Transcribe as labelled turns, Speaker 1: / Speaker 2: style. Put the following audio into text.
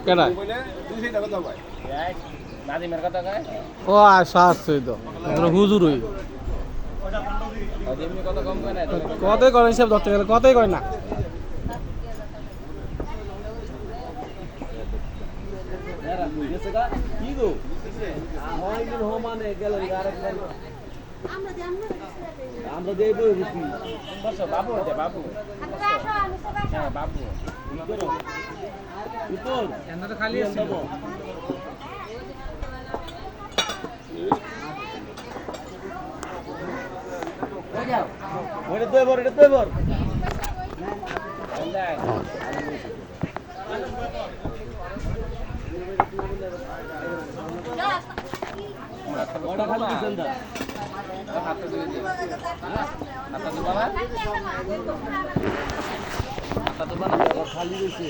Speaker 1: কেডা
Speaker 2: নাদিমের কথা কয়
Speaker 1: ও আচ্ছা আসছে তো হুজুর হই
Speaker 2: এমনি কথা কম কয় না
Speaker 1: কতই করে হিসাব ধরতে গেলে কতই কয় না
Speaker 2: কি গো মানে গেল আমরা দেব বাবু বাবু হ্যাঁ বাবু উপর
Speaker 1: তো খালি আছে
Speaker 2: ওটা দুই বড় এটা দুই বড় ওটা খালি দিছেন দা হাতটা দিয়ে দিন হাতটা তো বানা হাতটা তো বানা খালি দিছি